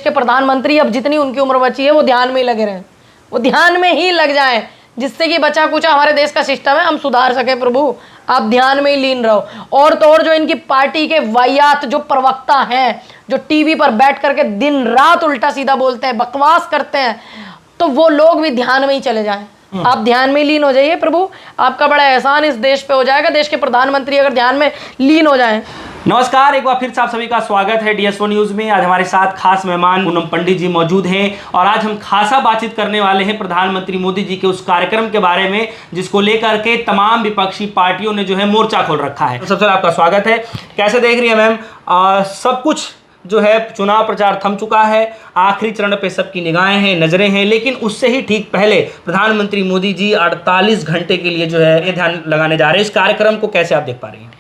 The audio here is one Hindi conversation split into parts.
के प्रधानमंत्री अब जितनी उनकी उम्र बची है वो ध्यान में ही लगे रहें, वो ध्यान में ही लग जाएं, जिससे कि बचा कुचा हमारे देश का सिस्टम है हम सुधार सके। प्रभु आप ध्यान में ही लीन रहो। और तो और जो इनकी पार्टी के वाहियात जो प्रवक्ता हैं, जो टीवी पर बैठ करके दिन रात उल्टा सीधा बोलते हैं, बकवास करते हैं, तो वो लोग भी ध्यान में ही चले जाएं। आप ध्यान में लीन हो जाइए, प्रभु आपका बड़ा एहसान इस देश पे हो जाएगा। देश के प्रधानमंत्री अगर ध्यान में लीन हो जाएं। नमस्कार, एक बार फिर से आप सभी का स्वागत है DS4 न्यूज में। आज हमारे साथ खास मेहमान पूनम पंडित जी मौजूद हैं और आज हम खासा बातचीत करने वाले हैं प्रधानमंत्री मोदी जी के उस कार्यक्रम के बारे में जिसको लेकर के तमाम विपक्षी पार्टियों ने जो है मोर्चा खोल रखा है। तो सबसे पहले आपका स्वागत है। कैसे देख रही है मैम? सब कुछ जो है चुनाव प्रचार थम चुका है, आखिरी चरण पे सबकी निगाहें हैं, नजरें हैं, लेकिन उससे ही ठीक पहले प्रधानमंत्री मोदी जी 48 घंटे के लिए जो है ये ध्यान लगाने जा रहे हैं। इस कार्यक्रम को कैसे आप देख पा रही हैं?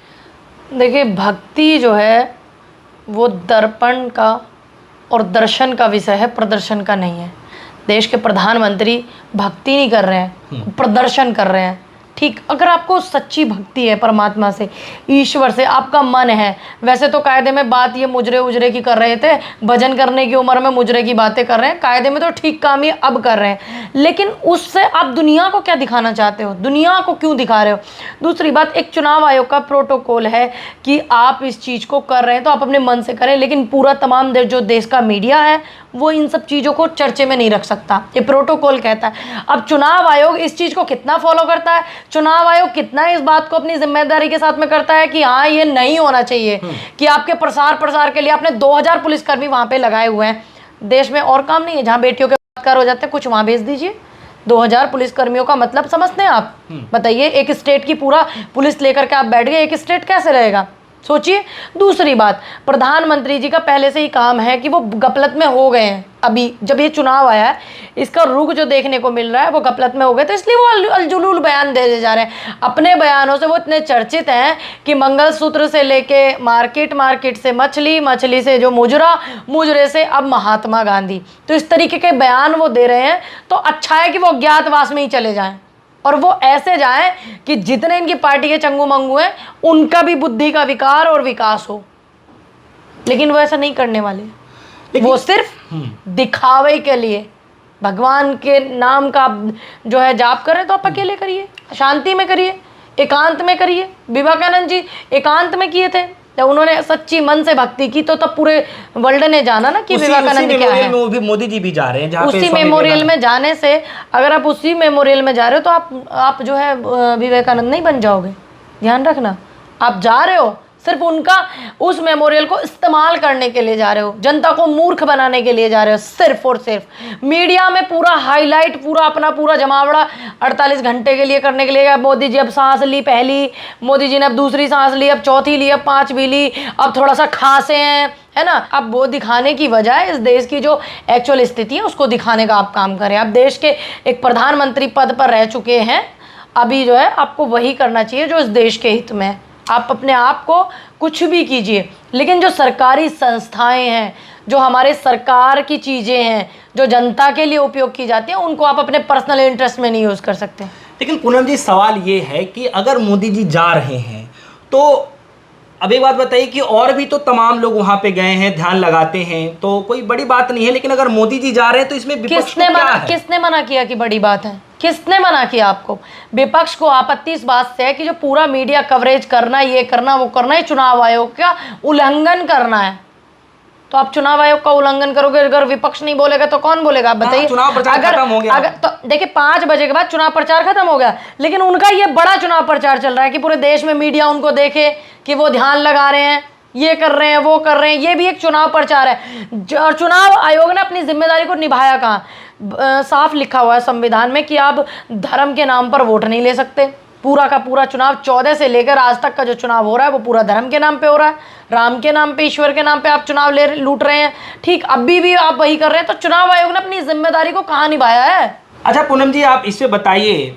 देखिए, भक्ति जो है वो दर्पण का और दर्शन का विषय है, प्रदर्शन का नहीं है। देश के प्रधानमंत्री भक्ति नहीं कर रहे हैं, प्रदर्शन कर रहे हैं। ठीक, अगर आपको सच्ची भक्ति है परमात्मा से, ईश्वर से, आपका मन है, वैसे तो कायदे में बात ये मुजरे उजरे की कर रहे थे, भजन करने की उम्र में मुजरे की बातें कर रहे हैं, कायदे में तो ठीक काम ये अब कर रहे हैं, लेकिन उससे आप दुनिया को क्या दिखाना चाहते हो? दुनिया को क्यों दिखा रहे हो? दूसरी बात, एक चुनाव आयोग का प्रोटोकॉल है कि आप इस चीज़ को कर रहे हैं तो आप अपने मन से करें, लेकिन पूरा तमाम जो देश का मीडिया है वो इन सब चीज़ों को चर्चे में नहीं रख सकता, ये प्रोटोकॉल कहता है। अब चुनाव आयोग इस चीज़ को कितना फॉलो करता है, चुनाव आयोग कितना इस बात को अपनी जिम्मेदारी के साथ में करता है कि हाँ ये नहीं होना चाहिए कि आपके प्रसार के लिए आपने 2000 पुलिसकर्मी वहाँ पे लगाए हुए हैं। देश में और काम नहीं है जहाँ बेटियों के बलात्कार हो जाते हैं, कुछ वहाँ भेज दीजिए। 2000 पुलिसकर्मियों का मतलब समझते हैं आप? बताइए, एक स्टेट की पूरा पुलिस लेकर के आप बैठ गए, एक स्टेट कैसे रहेगा? सोचिए। दूसरी बात, प्रधानमंत्री जी का पहले से ही काम है कि वो गफलत में हो गए हैं। अभी जब ये चुनाव आया है, इसका रुख जो देखने को मिल रहा है वो गफलत में हो गए, तो इसलिए वो अलजुलूल बयान दे जा रहे हैं। अपने बयानों से वो इतने चर्चित हैं कि मंगलसूत्र से लेके मार्केट से मछली से जो मुजरे से अब महात्मा गांधी, तो इस तरीके के बयान वो दे रहे हैं। तो अच्छा है कि वो अज्ञातवास में ही चले जाएं और वो ऐसे जाएं कि जितने इनकी पार्टी के चंगू मंगू हैं उनका भी बुद्धि का विकार और विकास हो, लेकिन वो ऐसा नहीं करने वाले। वो सिर्फ दिखावे के लिए भगवान के नाम का जो है जाप करें तो आप अकेले करिए, शांति में करिए, एकांत में करिए। विवेकानंद जी एकांत में किए थे, जब उन्होंने सच्ची मन से भक्ति की तो तब पूरे वर्ल्ड ने जाना ना कि विवेकानंद क्या है। मोदी जी भी जा रहे हैं जहाँ उसी मेमोरियल में जाने से, अगर आप उसी मेमोरियल में जा रहे हो तो आप जो है विवेकानंद नहीं बन जाओगे। ध्यान रखना, आप जा रहे हो सिर्फ उनका उस मेमोरियल को इस्तेमाल करने के लिए जा रहे हो, जनता को मूर्ख बनाने के लिए जा रहे हो, सिर्फ और सिर्फ मीडिया में पूरा हाईलाइट, पूरा जमावड़ा 48 घंटे के लिए करने के लिए। अब मोदी जी अब सांस ली पहली, मोदी जी ने अब दूसरी सांस ली, अब चौथी ली, अब पांचवी ली, अब थोड़ा सा खांसे हैं, है ना। अब वो दिखाने की बजाय इस देश की जो एक्चुअल स्थिति है उसको दिखाने का आप काम करें। आप देश के एक प्रधानमंत्री पद पर रह चुके हैं, अभी जो है आपको वही करना चाहिए जो इस देश के हित में है। आप अपने आप को कुछ भी कीजिए, लेकिन जो सरकारी संस्थाएं हैं, जो हमारे सरकार की चीज़ें हैं, जो जनता के लिए उपयोग की जाती हैं, उनको आप अपने पर्सनल इंटरेस्ट में नहीं यूज़ कर सकते। लेकिन पूनम जी, सवाल ये है कि अगर मोदी जी जा रहे हैं तो अब एक बात बताइए कि और भी तो तमाम लोग वहां पे गए हैं, ध्यान लगाते हैं, तो कोई बड़ी बात नहीं है, लेकिन अगर मोदी जी जा रहे हैं तो इसमें विपक्ष को क्या है? किसने मना किया कि बड़ी बात है? किसने मना किया आपको? विपक्ष को आपत्ति इस बात से है कि जो पूरा मीडिया कवरेज करना, ये करना, वो करना, ये चुनाव आयोग का उल्लंघन करना है। तो आप चुनाव आयोग का उल्लंघन करोगे, अगर विपक्ष नहीं बोलेगा तो कौन बोलेगा? आप बताइए। चुनाव प्रचार खत्म हो गया। अगर तो देखिए 5 बजे के बाद चुनाव प्रचार खत्म हो गया, लेकिन उनका ये बड़ा चुनाव प्रचार चल रहा है कि पूरे देश में मीडिया उनको देखे कि वो ध्यान लगा रहे हैं, ये कर रहे हैं, वो कर रहे हैं। ये भी एक चुनाव प्रचार है। और चुनाव आयोग ने अपनी जिम्मेदारी को निभाया कहाँ? साफ लिखा हुआ है संविधान में कि आप धर्म के नाम पर वोट नहीं ले सकते। पूरा का पूरा चुनाव 14 से लेकर आज तक का जो चुनाव हो रहा है वो पूरा धर्म के नाम पे हो रहा है, राम के नाम पे, ईश्वर के नाम पे आप चुनाव लूट रहे हैं। ठीक, अभी भी आप वही कर रहे हैं। तो चुनाव आयोग ने अपनी जिम्मेदारी को कहाँ निभाया है? अच्छा पूनम जी, आप इससे बताइए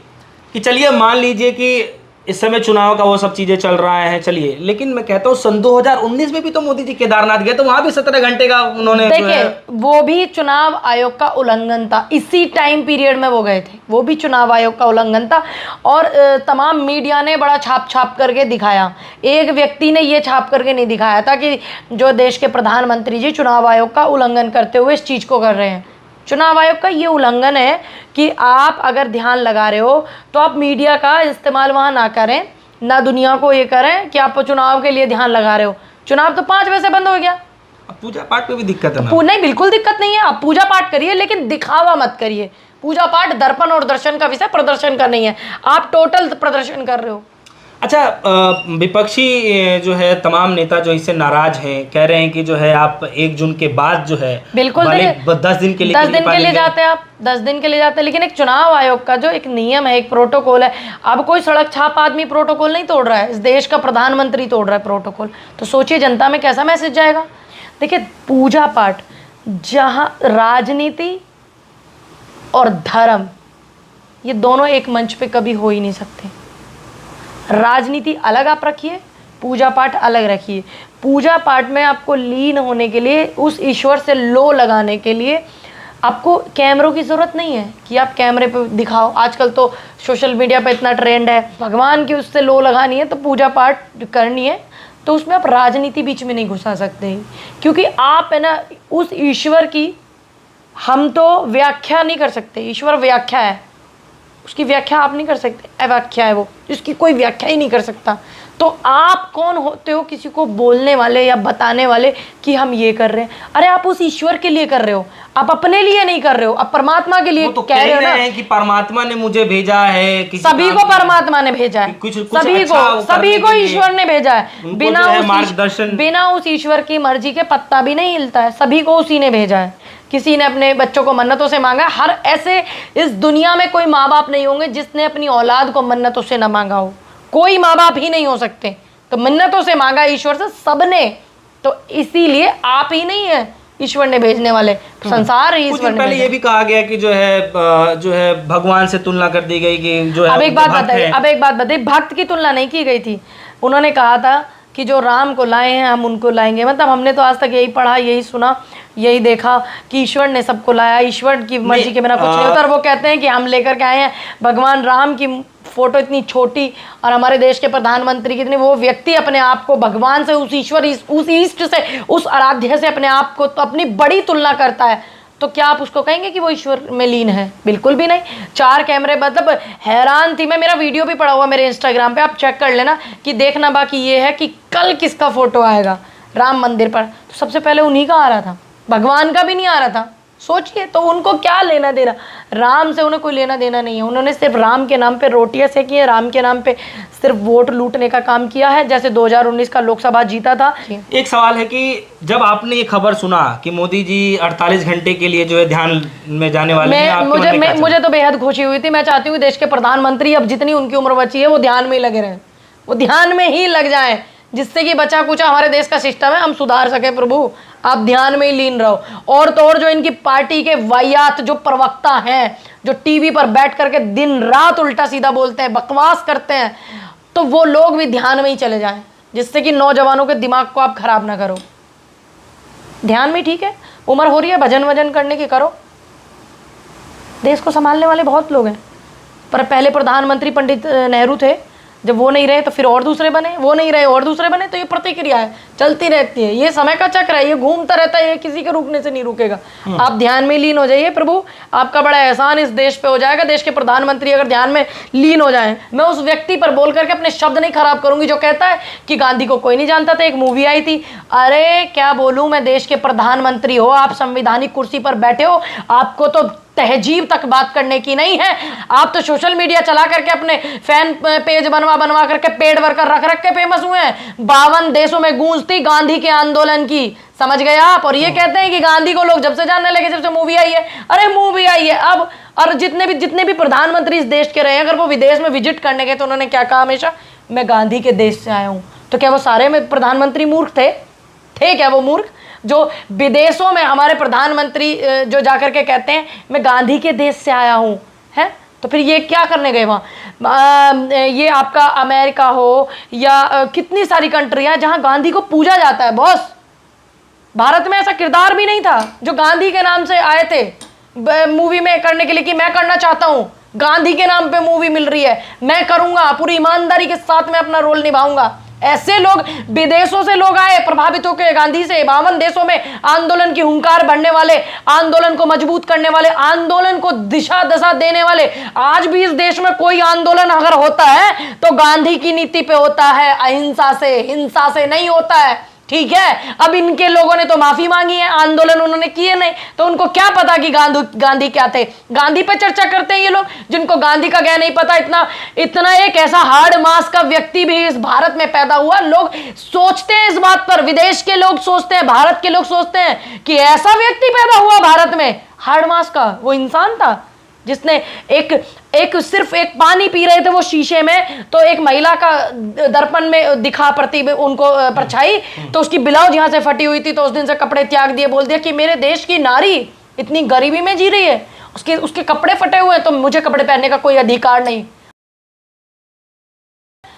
कि चलिए मान लीजिए कि इस समय चुनाव का वो सब चीजें चल रहा है, चलिए, लेकिन मैं कहता हूँ सन 2019 में भी तो मोदी जी केदारनाथ गए, तो वहां भी 17 घंटे का उन्होंने देखिए वो भी चुनाव आयोग का उल्लंघन था, इसी टाइम पीरियड में वो गए थे, वो भी चुनाव आयोग का उल्लंघन था। और तमाम मीडिया ने बड़ा छाप छाप करके दिखाया, एक व्यक्ति ने ये छाप करके नहीं दिखाया था कि जो देश के प्रधानमंत्री जी चुनाव आयोग का उल्लंघन करते हुए इस चीज़ को कर रहे हैं। चुनाव आयोग का ये उल्लंघन है कि आप अगर ध्यान लगा रहे हो तो आप मीडिया का इस्तेमाल वहाँ ना करें, ना दुनिया को ये करें कि आप चुनाव के लिए ध्यान लगा रहे हो। चुनाव तो 5 बजे से बंद हो गया। अब पूजा पाठ पे भी दिक्कत है ना? नहीं, बिल्कुल दिक्कत नहीं है, आप पूजा पाठ करिए लेकिन दिखावा मत करिए। पूजा पाठ दर्पण और दर्शन का विषय प्रदर्शन का नहीं है, आप टोटल प्रदर्शन कर रहे हो। अच्छा, विपक्षी जो है तमाम नेता जो इससे नाराज हैं, कह रहे हैं कि जो है आप 1 जून के बाद जो है बिल्कुल 10 दिन के लिए 10 दिन के लिए जाते हैं, आप 10 दिन के लिए जाते हैं, लेकिन एक चुनाव आयोग का जो एक नियम है, एक प्रोटोकॉल है। अब कोई सड़क छाप आदमी प्रोटोकॉल नहीं तोड़ रहा है, इस देश का प्रधानमंत्री तोड़ रहा है प्रोटोकॉल, तो सोचिए जनता में कैसा मैसेज जाएगा। देखिए पूजा पाठ, जहाँ राजनीति और धर्म ये दोनों एक मंच पे कभी हो ही नहीं सकते। राजनीति अलग आप रखिए, पूजा पाठ अलग रखिए। पूजा पाठ में आपको लीन होने के लिए, उस ईश्वर से लो लगाने के लिए आपको कैमरों की ज़रूरत नहीं है कि आप कैमरे पे दिखाओ। आजकल तो सोशल मीडिया पे इतना ट्रेंड है, भगवान की उससे लो लगानी है तो पूजा पाठ करनी है, तो उसमें आप राजनीति बीच में नहीं घुसा सकते, क्योंकि आप है ना उस ईश्वर की हम तो व्याख्या नहीं कर सकते। ईश्वर व्याख्या है, उसकी व्याख्या आप नहीं कर सकते, अव्याख्या है वो, जिसकी कोई व्याख्या ही नहीं कर सकता। तो आप कौन होते हो किसी को बोलने वाले या बताने वाले कि हम ये कर रहे हैं? अरे आप उस ईश्वर के लिए कर रहे हो, आप अपने लिए नहीं कर रहे हो, आप परमात्मा के लिए तो कह रहे हो ना कि परमात्मा ने मुझे भेजा है, सभी को परमात्मा ने भेजा है, सभी को ईश्वर ने भेजा है। बिना उस ईश्वर की मर्जी के पत्ता भी नहीं हिलता है, सभी को उसी ने भेजा है। किसी ने अपने बच्चों को मन्नतों से मांगा, हर ऐसे इस दुनिया में कोई माँ बाप नहीं होंगे जिसने अपनी औलाद को मन्नतों से न मांगा हो, कोई माँ बाप ही नहीं हो सकते। तो मन्नतों से मांगा ईश्वर से सबने, तो इसीलिए आप ही नहीं है ईश्वर ने भेजने वाले, संसार ही ईश्वर ने। पहले ये भी कहा गया कि जो है भगवान से तुलना कर दी गई कि जो है अब एक बात बताइए, भक्त की तुलना नहीं की गई थी। उन्होंने कहा था कि जो राम को लाए हैं हम उनको लाएंगे। मतलब हमने तो आज तक यही पढ़ा, यही सुना, यही देखा कि ईश्वर ने सबको लाया, ईश्वर की मर्जी के बिना कुछ नहीं होता। और वो कहते हैं कि हम लेकर के आए हैं भगवान राम की फोटो इतनी छोटी, और हमारे देश के प्रधानमंत्री कितने, वो व्यक्ति अपने आप को भगवान से, उस ईश्वर, उस ईष्ट से, उस आराध्य से अपने आप को तो अपनी बड़ी तुलना करता है, तो क्या आप उसको कहेंगे कि वो ईश्वर में लीन है? बिल्कुल भी नहीं। 4 कैमरे, मतलब हैरान थी मैं, मेरा वीडियो भी पड़ा हुआ मेरे इंस्टाग्राम पे, आप चेक कर लेना कि देखना। बाकी ये है कि कल किसका फोटो आएगा राम मंदिर पर, तो सबसे पहले उन्हीं का आ रहा था, भगवान का भी नहीं आ रहा था। सोचिए, तो उनको क्या लेना देना? राम से उन्हें कोई लेना देना नहीं है। उन्होंने सिर्फ राम के नाम पे रोटियां सेकी हैं, राम के नाम पे सिर्फ वोट लूटने का काम किया है, जैसे 2019 का लोकसभा जीता था। एक सवाल है कि जब आपने ये खबर सुना कि मोदी जी 48 घंटे के लिए जो है ध्यान में जाने वाले हैं, मुझे तो बेहद खुशी हुई थी। मैं चाहती हूँ देश के प्रधानमंत्री अब जितनी उनकी उम्र बची है वो ध्यान में ही लगे रहें, वो ध्यान में ही लग जाए, जिससे कि बचा कुचा हमारे देश का सिस्टम है हम सुधार सके। प्रभु आप ध्यान में ही लीन रहो। और तो और जो इनकी पार्टी के वाहियात जो प्रवक्ता हैं, जो टीवी पर बैठ करके दिन रात उल्टा सीधा बोलते हैं, बकवास करते हैं, तो वो लोग भी ध्यान में ही चले जाएं, जिससे कि नौजवानों के दिमाग को आप खराब ना करो। ध्यान में, ठीक है, उम्र हो रही है भजन वजन करने की, करो। देश को संभालने वाले बहुत लोग हैं, पर पहले प्रधानमंत्री पंडित नेहरू थे, जब वो नहीं रहे तो फिर और दूसरे बने, वो नहीं रहे और दूसरे बने। तो ये प्रतिक्रिया है, चलती रहती है, ये समय का चक्र है, ये घूमता रहता है, ये किसी के रुकने से नहीं रुकेगा। आप ध्यान में लीन हो जाइए, प्रभु आपका बड़ा एहसान इस देश पे हो जाएगा। देश के प्रधानमंत्री अगर ध्यान में लीन हो जाएं, मैं उस व्यक्ति पर बोल करके अपने शब्द नहीं खराब करूंगी जो कहता है कि गांधी को कोई नहीं जानता था, एक मूवी आई थी। अरे क्या बोलूं मैं, देश के प्रधानमंत्री हो आप, संवैधानिक कुर्सी पर बैठे हो, आपको तो तहजीब तक बात करने की नहीं है। आप तो सोशल मीडिया चला करके अपने फैन पेज बनवा करके पेड़ भर कर रख के फेमस हुए हैं। 52 देशों में गूंजती गांधी के आंदोलन की, समझ गए आप? और ये कहते हैं कि गांधी को लोग जब से जानने लगे जब से मूवी आई है। अरे मूवी आई है अब, और जितने भी प्रधानमंत्री इस देश के रहे, अगर वो विदेश में विजिट करने गए तो उन्होंने क्या कहा हमेशा? मैं गांधी के देश से आया हूं। तो क्या वो सारे में प्रधानमंत्री मूर्ख थे क्या वो मूर्ख? जो विदेशों में हमारे प्रधानमंत्री जो जाकर के कहते हैं मैं गांधी के देश से आया हूं, है, तो तो फिर ये क्या करने गए वहाँ? ये आपका अमेरिका हो या कितनी सारी कंट्रियां जहां गांधी को पूजा जाता है बॉस। भारत में ऐसा किरदार भी नहीं था जो गांधी के नाम से आए थे मूवी में करने के लिए कि मैं करना चाहता हूं, गांधी के नाम पे मूवी मिल रही है, मैं करूंगा, पूरी ईमानदारी के साथ में अपना रोल निभाऊंगा। ऐसे लोग, विदेशों से लोग आए प्रभावित होकर गांधी से, 52 देशों में आंदोलन की हुंकार भरने वाले, आंदोलन को मजबूत करने वाले, आंदोलन को दिशा दशा देने वाले। आज भी इस देश में कोई आंदोलन अगर होता है तो गांधी की नीति पे होता है, अहिंसा से, हिंसा से नहीं होता है। ठीक है, अब इनके लोगों ने तो माफी मांगी है, आंदोलन उन्होंने किए नहीं, तो उनको क्या पता कि गांधी क्या थे। गांधी पे चर्चा करते हैं ये लोग जिनको गांधी का क्या नहीं पता। इतना एक ऐसा हार्ड मास का व्यक्ति भी इस भारत में पैदा हुआ। लोग सोचते हैं इस बात पर, विदेश के लोग सोचते हैं, भारत के लोग सोचते हैं कि ऐसा व्यक्ति पैदा हुआ भारत में हार्ड मास का। वो इंसान था जिसने सिर्फ एक पानी पी रहे थे वो शीशे में, तो एक महिला का दर्पण में दिखा उनको परछाई, तो उसकी ब्लाउज यहां से फटी हुई थी, तो उस दिन से कपड़े त्याग दिए, बोल दिया कि मेरे देश की नारी इतनी गरीबी में जी रही है, उसके कपड़े फटे हुए हैं, तो मुझे कपड़े पहनने का कोई अधिकार नहीं।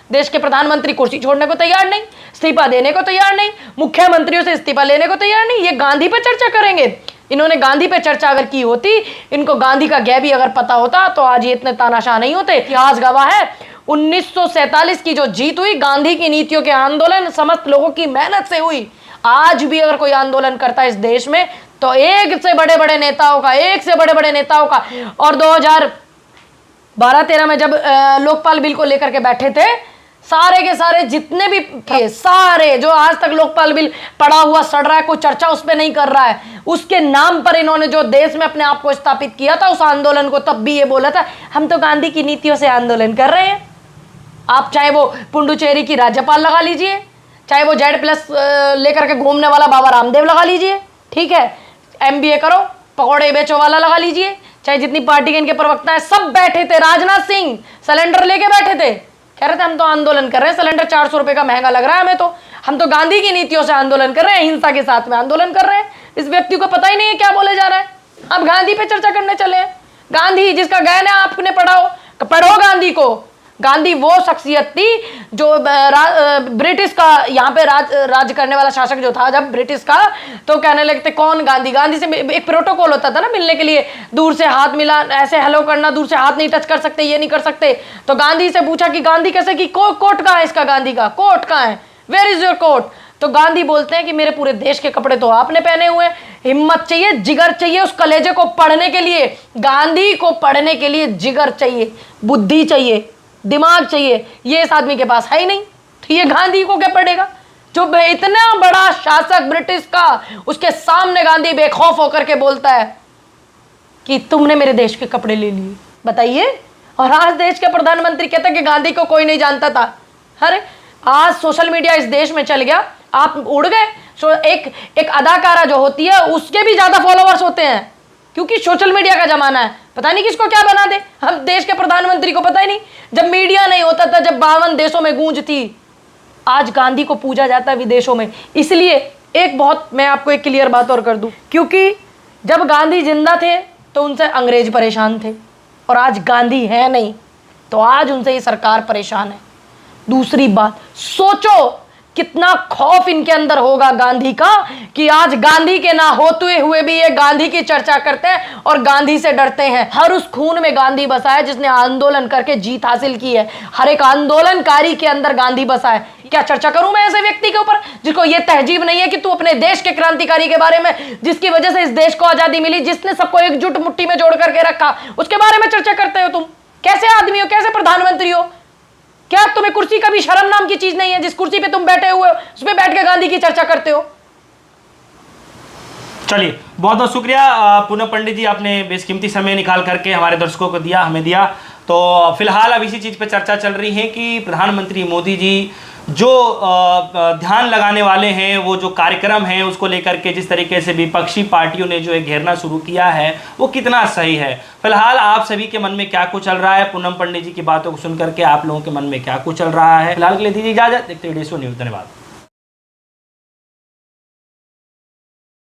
देश के प्रधानमंत्री कुर्सी छोड़ने को तैयार नहीं, इस्तीफा देने को तैयार नहीं, मुख्यमंत्रियों से इस्तीफा लेने को तैयार नहीं। ये गांधी पे चर्चा करेंगे। इन्होंने गांधी पे चर्चा अगर की होती, इनको गांधी का गैब भी अगर पता होता, तो आज ये इतने तानाशाह नहीं होते। इतिहास गवाह है 1947 की जो जीत हुई गांधी की नीतियों के आंदोलन, समस्त लोगों की मेहनत से हुई। आज भी अगर कोई आंदोलन करता है इस देश में तो एक से बड़े बड़े नेताओं का। और 2012-13 में जब लोकपाल बिल को लेकर के बैठे थे, सारे के सारे जितने भी थे, सारे जो आज तक लोकपाल बिल पड़ा हुआ सड़ रहा है, कोई चर्चा उस पर नहीं कर रहा है, उसके नाम पर इन्होंने जो देश में अपने आप को स्थापित किया था उस आंदोलन को, तब भी ये बोला था हम तो गांधी की नीतियों से आंदोलन कर रहे हैं। आप चाहे वो पुडुचेरी की राज्यपाल लगा लीजिए, चाहे वो Z+ लेकर के घूमने वाला बाबा रामदेव लगा लीजिए, ठीक है, MBA करो पकौड़े बेचो वाला लगा लीजिए, चाहे जितनी पार्टी के इनके प्रवक्ता है सब बैठे थे। राजनाथ सिंह सिलेंडर लेके बैठे थे, कह रहे थे हम तो आंदोलन कर रहे हैं, सिलेंडर 400 रुपए का महंगा लग रहा है हमें, तो हम तो गांधी की नीतियों से आंदोलन कर रहे हैं, हिंसा के साथ में आंदोलन कर रहे हैं। इस व्यक्ति को पता ही नहीं है क्या बोले जा रहा है। अब गांधी पे चर्चा करने चले हैं। गांधी जिसका गायन है आपने पढ़ो गांधी को। गांधी वो शख्सियत थी जो ब्रिटिश का यहाँ पे राज करने वाला शासक जो था जब ब्रिटिश का, तो कहने लगते कौन गांधी। गांधी से एक प्रोटोकॉल होता था ना मिलने के लिए, दूर से हाथ मिला, ऐसे हेलो करना, दूर से हाथ नहीं टच कर सकते, ये नहीं कर सकते। तो गांधी से पूछा कि गांधी कैसे, कि कोट कहाँ है इसका, गांधी का कोट कहाँ है, वेयर इज योर कोट। तो गांधी बोलते हैं कि मेरे पूरे देश के कपड़े तो आपने पहने हुए। हिम्मत चाहिए, जिगर चाहिए उस कलेजे को पढ़ने के लिए। गांधी को पढ़ने के लिए जिगर चाहिए, बुद्धि चाहिए, दिमाग चाहिए, ये इस आदमी के पास है ही नहीं। तो ये गांधी को क्या पढ़ेगा जो इतना बड़ा शासक ब्रिटिश का, उसके सामने गांधी बेखौफ होकर के बोलता है कि तुमने मेरे देश के कपड़े ले लिए, बताइए। और आज देश के प्रधानमंत्री कहते हैं कि गांधी को कोई नहीं जानता था। अरे आज सोशल मीडिया इस देश में चल गया, आप उड़ गए। एक अदाकारा जो होती है उसके भी ज्यादा फॉलोअर्स होते हैं, क्योंकि सोशल मीडिया का जमाना है, पता नहीं किसको क्या बना दे। हम देश के प्रधानमंत्री को पता ही नहीं, जब मीडिया नहीं होता था, जब 52 देशों में गूंज थी, आज गांधी को पूजा जाता है विदेशों में। इसलिए मैं आपको एक क्लियर बात और कर दूं, क्योंकि जब गांधी जिंदा थे तो उनसे अंग्रेज परेशान थे, और आज गांधी है नहीं तो आज उनसे ये सरकार परेशान है। दूसरी बात, सोचो कितना खौफ इनके अंदर होगा गांधी का, कि आज गांधी के ना होते हुए भी ये गांधी की चर्चा करते हैं और गांधी से डरते हैं। हर उस खून में गांधी बसा है जिसने आंदोलन करके जीत हासिल की है। हर एक आंदोलनकारी के अंदर गांधी बसा है। क्या चर्चा करूं मैं ऐसे व्यक्ति के ऊपर जिसको ये तहजीब नहीं है कि तू अपने देश के क्रांतिकारी के बारे में, जिसकी वजह से इस देश को आजादी मिली, जिसने सबको एकजुट मुट्ठी में जोड़ करके रखा, उसके बारे में चर्चा करते हो तुम? कैसे आदमी हो, कैसे प्रधानमंत्री हो? क्या तुम्हें कुर्सी का भी शर्म नाम की चीज नहीं है? जिस कुर्सी पे तुम बैठे हुए हो उस पे बैठ के गांधी की चर्चा करते हो। चलिए, बहुत बहुत शुक्रिया पूनम पंडित जी, आपने बेशकीमती समय निकाल करके हमारे दर्शकों को दिया, हमें दिया। तो फिलहाल अब इसी चीज़ पे चर्चा चल रही है कि प्रधानमंत्री मोदी जी जो ध्यान लगाने वाले हैं, वो जो कार्यक्रम है उसको लेकर के जिस तरीके से विपक्षी पार्टियों ने जो एक घेरना शुरू किया है वो कितना सही है। फिलहाल आप सभी के मन में क्या कुछ चल रहा है, पूनम पंडित जी की बातों को सुन करके आप लोगों के मन में क्या कुछ चल रहा है, फिलहाल के लिए दीजिए इजाजत। देखते हैं DSO न्यूज़। धन्यवाद।